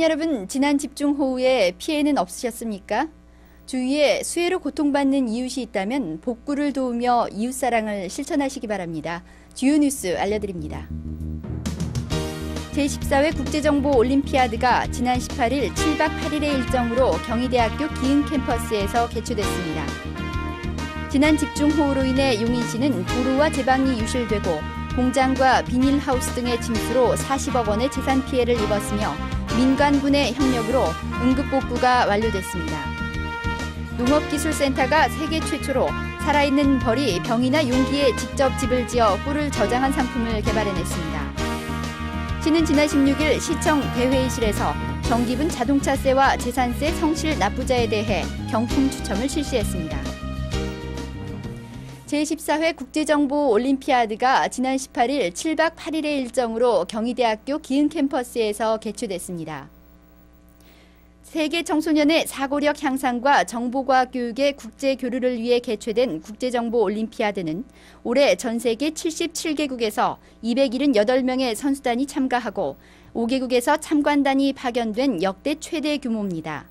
여러분, 지난 집중호우에 피해는 없으셨습니까? 주위에 수해로 고통받는 이웃이 있다면 복구를 도우며 이웃사랑을 실천하시기 바랍니다. 주요 뉴스 알려드립니다. 제14회 국제정보 올림피아드가 지난 18일 7박 8일의 일정으로 경희대학교 기흥 캠퍼스에서 개최됐습니다. 지난 집중호우로 인해 용인시는 도로와 제방이 유실되고 공장과 비닐하우스 등의 침수로 40억 원의 재산 피해를 입었으며 민간군의 협력으로 응급복구가 완료됐습니다. 농업기술센터가 세계 최초로 살아있는 벌이 병이나 용기에 직접 집을 지어 꿀을 저장한 상품을 개발해냈습니다. 시는 지난 16일 시청 대회의실에서 정기분 자동차세와 재산세 성실 납부자에 대해 경품 추첨을 실시했습니다. 제14회 국제정보 올림피아드가 지난 18일 7박 8일의 일정으로 경희대학교 기흥 캠퍼스에서 개최됐습니다. 세계 청소년의 사고력 향상과 정보과학 교육의 국제 교류를 위해 개최된 국제정보 올림피아드는 올해 전 세계 77개국에서 278명의 선수단이 참가하고 5개국에서 참관단이 파견된 역대 최대 규모입니다.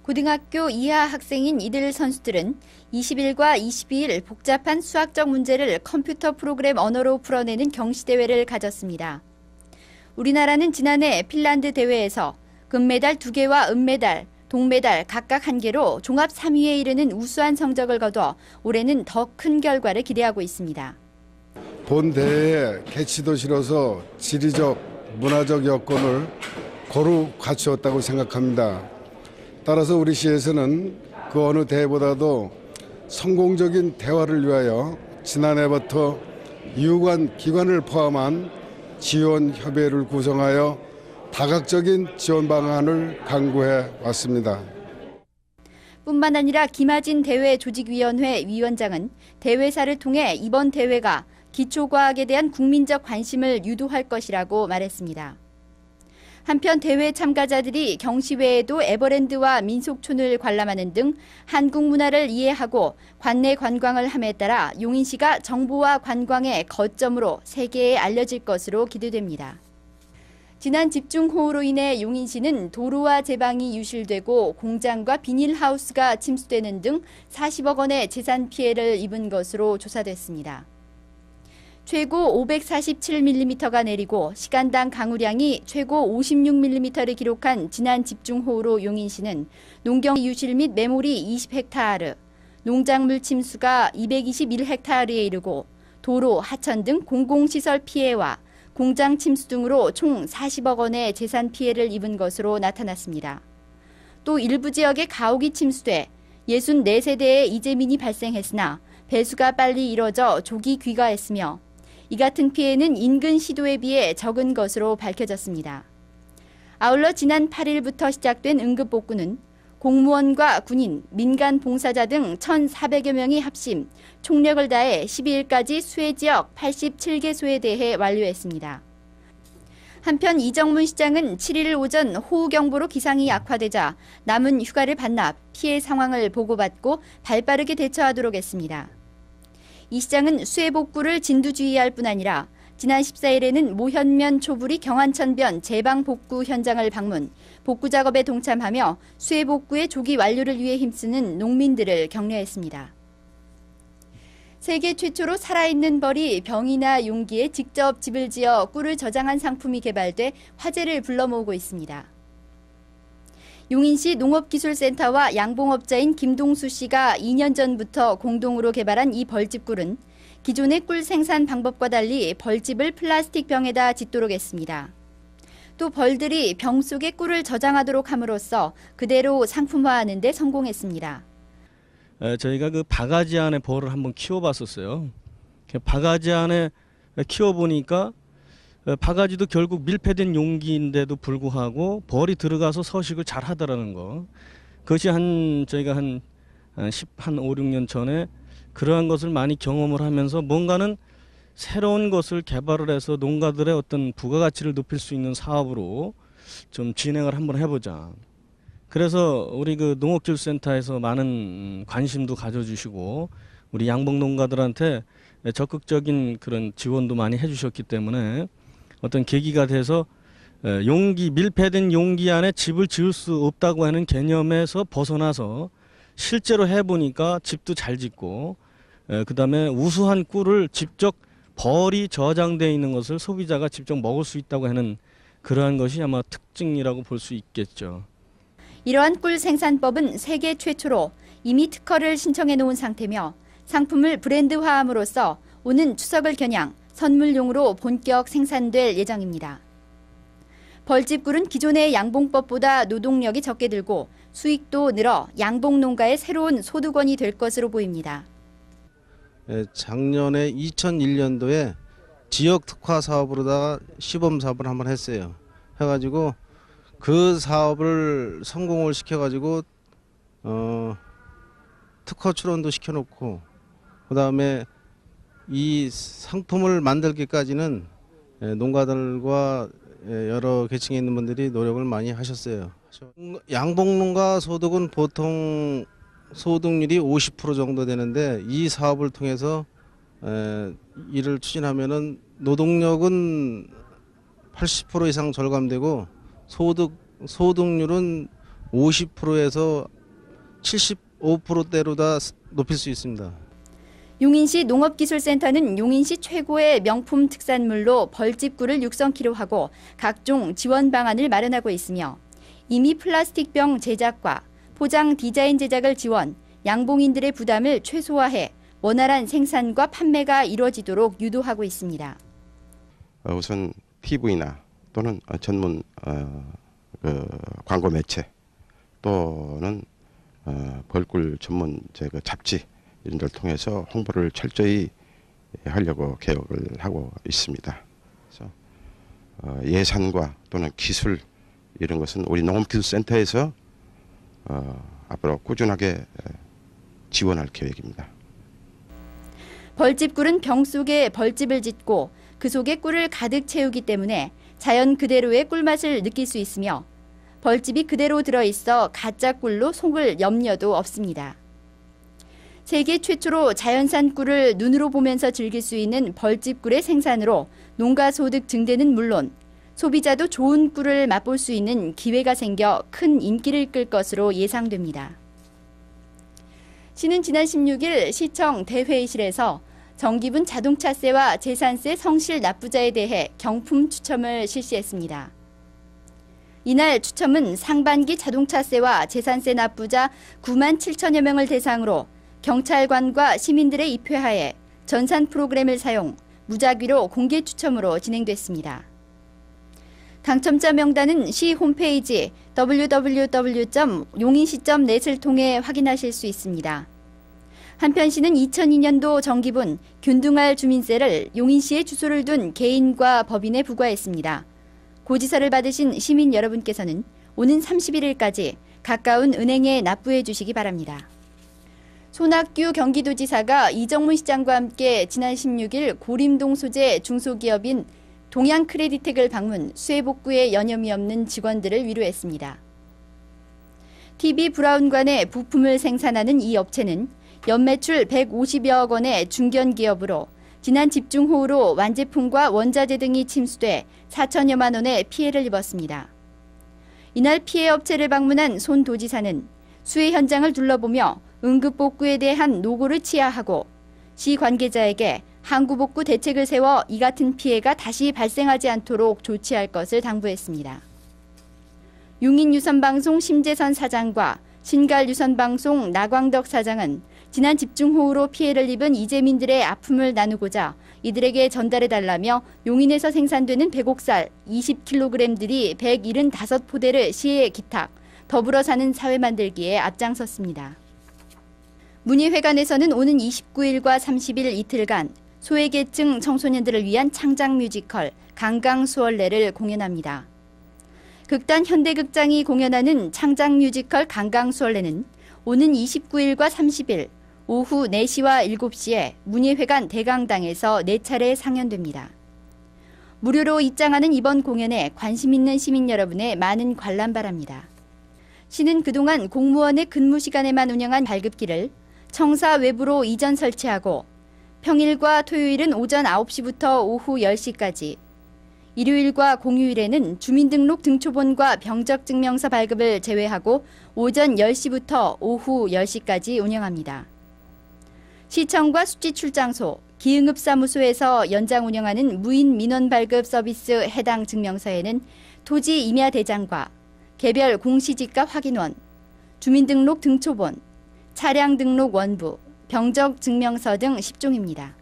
고등학교 이하 학생인 이들 선수들은 20일과 22일 복잡한 수학적 문제를 컴퓨터 프로그램 언어로 풀어내는 경시대회를 가졌습니다. 우리나라는 지난해 핀란드 대회에서 금메달 2개와 은메달, 동메달 각각 1개로 종합 3위에 이르는 우수한 성적을 거둬 올해는 더 큰 결과를 기대하고 있습니다. 본 대회에 개최도 싫어서 지리적, 문화적 여건을 고루 갖추었다고 생각합니다. 따라서 우리 시에서는 그 어느 대회보다도 성공적인 대화를 위하여 지난해부터 유관 기관을 포함한 지원 협의회를 구성하여 다각적인 지원 방안을 강구해 왔습니다. 뿐만 아니라 김하진 대회조직위원회 위원장은 대회사를 통해 이번 대회가 기초과학에 대한 국민적 관심을 유도할 것이라고 말했습니다. 한편 대회 참가자들이 경시 외에도 에버랜드와 민속촌을 관람하는 등 한국 문화를 이해하고 관내 관광을 함에 따라 용인시가 정보와 관광의 거점으로 세계에 알려질 것으로 기대됩니다. 지난 집중호우로 인해 용인시는 도로와 제방이 유실되고 공장과 비닐하우스가 침수되는 등 40억 원의 재산 피해를 입은 것으로 조사됐습니다. 최고 547mm가 내리고 시간당 강우량이 최고 56mm를 기록한 지난 집중호우로 용인시는 농경 유실 및 매몰이 20헥타르, 농작물 침수가 221헥타르에 이르고 도로, 하천 등 공공시설 피해와 공장 침수 등으로 총 40억 원의 재산 피해를 입은 것으로 나타났습니다. 또 일부 지역에 가옥이 침수돼 64세대의 이재민이 발생했으나 배수가 빨리 이뤄져 조기 귀가했으며 이 같은 피해는 인근 시도에 비해 적은 것으로 밝혀졌습니다. 아울러 지난 8일부터 시작된 응급복구는 공무원과 군인, 민간 봉사자 등 1,400여 명이 합심, 총력을 다해 12일까지 수해 지역 87개소에 대해 완료했습니다. 한편 이정문 시장은 7일 오전 호우경보로 기상이 악화되자 남은 휴가를 반납, 피해 상황을 보고받고 발빠르게 대처하도록 했습니다. 이 시장은 수해 복구를 진두지휘할 뿐 아니라 지난 14일에는 모현면 초부리 경안천변 제방 복구 현장을 방문, 복구 작업에 동참하며 수해 복구의 조기 완료를 위해 힘쓰는 농민들을 격려했습니다. 세계 최초로 살아있는 벌이 병이나 용기에 직접 집을 지어 꿀을 저장한 상품이 개발돼 화제를 불러모으고 있습니다. 용인시 농업기술센터와 양봉업자인 김동수 씨가 2년 전부터 공동으로 개발한 이 벌집 꿀은 기존의 꿀 생산 방법과 달리 벌집을 플라스틱 병에다 짓도록 했습니다. 또 벌들이 병 속에 꿀을 저장하도록 함으로써 그대로 상품화하는 데 성공했습니다. 저희가 그 바가지 안에 벌을 한번 키워봤었어요. 바가지 안에 키워보니까 바가지도 결국 밀폐된 용기인데도 불구하고 벌이 들어가서 서식을 잘 하더라는 거. 그것이 저희가 한 5, 6년 전에 그러한 것을 많이 경험을 하면서 뭔가는 새로운 것을 개발을 해서 농가들의 어떤 부가가치를 높일 수 있는 사업으로 좀 진행을 한번 해보자. 그래서 우리 그 농업기술센터에서 많은 관심도 가져주시고 우리 양봉 농가들한테 적극적인 그런 지원도 많이 해주셨기 때문에 어떤 계기가 돼서 용기, 밀폐된 용기 안에 집을 지을 수 없다고 하는 개념에서 벗어나서 실제로 해보니까 집도 잘 짓고, 그다음에 우수한 꿀을 직접 벌이 저장되어 있는 것을 소비자가 직접 먹을 수 있다고 하는 그러한 것이 아마 특징이라고 볼 수 있겠죠. 이러한 꿀 생산법은 세계 최초로 이미 특허를 신청해 놓은 상태며 상품을 브랜드화함으로써 오는 추석을 겨냥 선물용으로 본격 생산될 예정입니다. 벌집 꿀은 기존의 양봉법보다 노동력이 적게 들고 수익도 늘어 양봉 농가의 새로운 소득원이 될 것으로 보입니다. 작년에 2001년도에 지역 특화 사업으로다가 시범 사업을 한번 했어요. 해가지고 그 사업을 성공을 시켜가지고 특허 출원도 시켜놓고 그다음에 이 상품을 만들기까지는 농가들과 여러 계층에 있는 분들이 노력을 많이 하셨어요. 양봉농가 소득은 보통 소득률이 50% 정도 되는데 이 사업을 통해서 이를 추진하면은 노동력은 80% 이상 절감되고 소득률은 50%에서 75%대로 다 높일 수 있습니다. 용인시 농업기술센터는 용인시 최고의 명품 특산물로 벌집꿀을 육성키로 하고 각종 지원 방안을 마련하고 있으며 이미 플라스틱병 제작과 포장 디자인 제작을 지원, 양봉인들의 부담을 최소화해 원활한 생산과 판매가 이루어지도록 유도하고 있습니다. 우선 TV나 또는 전문 광고 매체 또는 벌꿀 전문 그 잡지 이런 데를 통해서 홍보를 철저히 하려고 계획을 하고 있습니다. 그래서 예산과 또는 기술 이런 것은 우리 농업기술센터에서 앞으로 꾸준하게 지원할 계획입니다. 벌집꿀은 병 속에 벌집을 짓고 그 속에 꿀을 가득 채우기 때문에 자연 그대로의 꿀맛을 느낄 수 있으며 벌집이 그대로 들어있어 가짜 꿀로 속을 염려도 없습니다. 세계 최초로 자연산 꿀을 눈으로 보면서 즐길 수 있는 벌집꿀의 생산으로 농가 소득 증대는 물론 소비자도 좋은 꿀을 맛볼 수 있는 기회가 생겨 큰 인기를 끌 것으로 예상됩니다. 시는 지난 16일 시청 대회의실에서 정기분 자동차세와 재산세 성실 납부자에 대해 경품 추첨을 실시했습니다. 이날 추첨은 상반기 자동차세와 재산세 납부자 9만 7천여 명을 대상으로 경찰관과 시민들의 입회하에 전산 프로그램을 사용 무작위로 공개 추첨으로 진행됐습니다. 당첨자 명단은 시 홈페이지 www.용인시.net을 통해 확인하실 수 있습니다. 한편 시는 2002년도 정기분 균등할 주민세를 용인시에 주소를 둔 개인과 법인에 부과했습니다. 고지서를 받으신 시민 여러분께서는 오는 31일까지 가까운 은행에 납부해 주시기 바랍니다. 손학규 경기도지사가 이정문 시장과 함께 지난 16일 고림동 소재 중소기업인 동양크레디텍을 방문 수해 복구에 여념이 없는 직원들을 위로했습니다. TV 브라운관의 부품을 생산하는 이 업체는 연매출 150여억 원의 중견기업으로 지난 집중호우로 완제품과 원자재 등이 침수돼 4천여만 원의 피해를 입었습니다. 이날 피해 업체를 방문한 손 도지사는 수해 현장을 둘러보며 응급복구에 대한 노고를 치하하고 시 관계자에게 항구복구 대책을 세워 이 같은 피해가 다시 발생하지 않도록 조치할 것을 당부했습니다. 용인유선방송 심재선 사장과 신갈유선방송 나광덕 사장은 지난 집중호우로 피해를 입은 이재민들의 아픔을 나누고자 이들에게 전달해달라며 용인에서 생산되는 백옥살 20kg들이 175포대를 시에 기탁, 더불어 사는 사회 만들기에 앞장섰습니다. 문예회관에서는 오는 29일과 30일 이틀간 소외계층 청소년들을 위한 창작 뮤지컬 강강수월래를 공연합니다. 극단 현대극장이 공연하는 창작 뮤지컬 강강수월래는 오는 29일과 30일 오후 4시와 7시에 문예회관 대강당에서 4차례 상연됩니다. 무료로 입장하는 이번 공연에 관심 있는 시민 여러분의 많은 관람 바랍니다. 시는 그동안 공무원의 근무 시간에만 운영한 발급기를 청사 외부로 이전 설치하고 평일과 토요일은 오전 9시부터 오후 10시까지, 일요일과 공휴일에는 주민등록 등초본과 병적증명서 발급을 제외하고 오전 10시부터 오후 10시까지 운영합니다. 시청과 수지출장소, 기응읍사무소에서 연장 운영하는 무인 민원 발급 서비스 해당 증명서에는 토지 임야 대장과 개별 공시지가 확인원, 주민등록 등초본, 차량 등록 원부, 병적 증명서 등 10종입니다.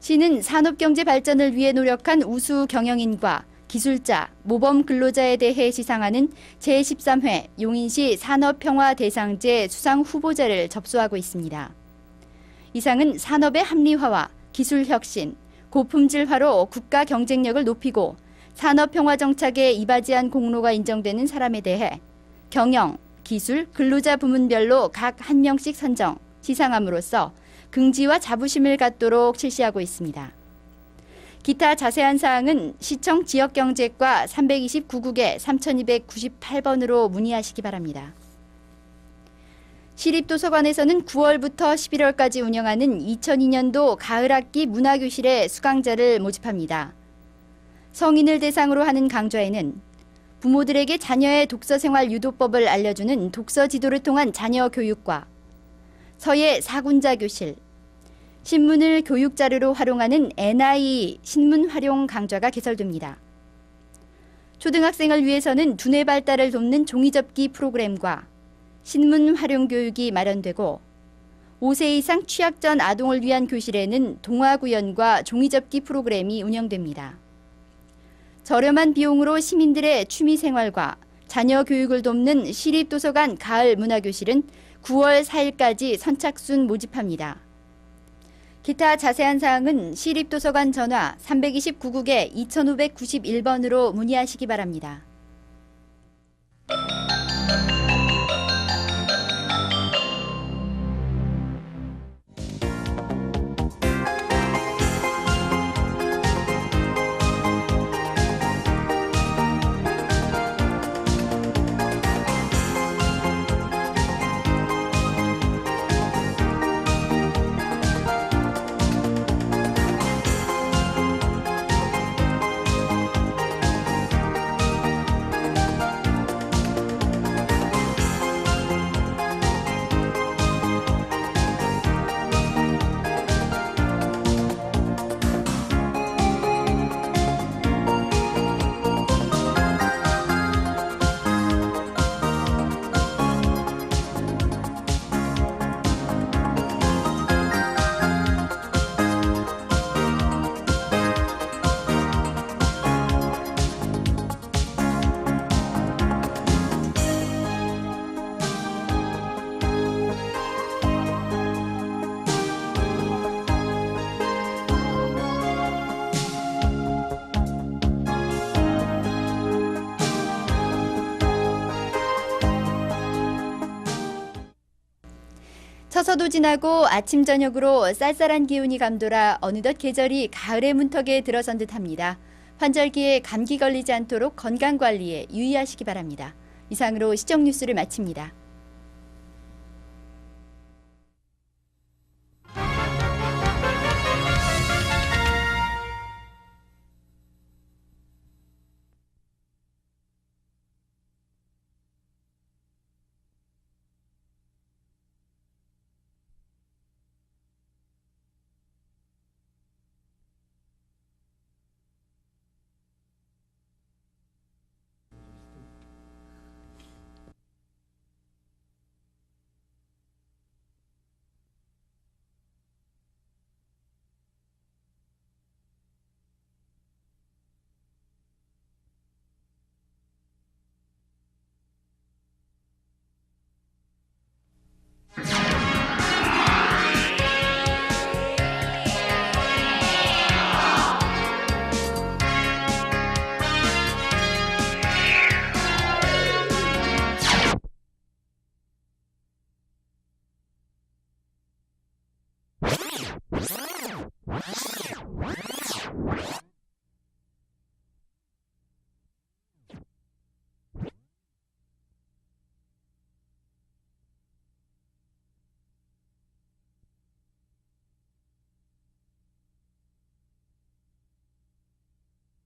시는 산업경제 발전을 위해 노력한 우수 경영인과 기술자, 모범 근로자에 대해 시상하는 제13회 용인시 산업평화대상제 수상 후보자를 접수하고 있습니다. 이 상은 산업의 합리화와 기술혁신, 고품질화로 국가 경쟁력을 높이고 산업평화 정착에 이바지한 공로가 인정되는 사람에 대해 경영, 기술, 근로자 부문별로 각 1명씩 선정, 시상함으로써 긍지와 자부심을 갖도록 실시하고 있습니다. 기타 자세한 사항은 시청 지역경제과 329국에 3298번으로 문의하시기 바랍니다. 시립도서관에서는 9월부터 11월까지 운영하는 2002년도 가을학기 문화교실에 수강자를 모집합니다. 성인을 대상으로 하는 강좌에는 부모들에게 자녀의 독서생활 유도법을 알려주는 독서 지도를 통한 자녀 교육과 서예 사군자 교실, 신문을 교육 자료로 활용하는 NIE 신문 활용 강좌가 개설됩니다. 초등학생을 위해서는 두뇌 발달을 돕는 종이접기 프로그램과 신문 활용 교육이 마련되고 5세 이상 취약전 아동을 위한 교실에는 동화 구연과 종이접기 프로그램이 운영됩니다. 저렴한 비용으로 시민들의 취미 생활과 자녀 교육을 돕는 시립도서관 가을 문화교실은 9월 4일까지 선착순 모집합니다. 기타 자세한 사항은 시립도서관 전화 329국에 2591번으로 문의하시기 바랍니다. 처서도 지나고 아침 저녁으로 쌀쌀한 기운이 감돌아 어느덧 계절이 가을의 문턱에 들어선 듯합니다. 환절기에 감기 걸리지 않도록 건강관리에 유의하시기 바랍니다. 이상으로 시정 뉴스를 마칩니다.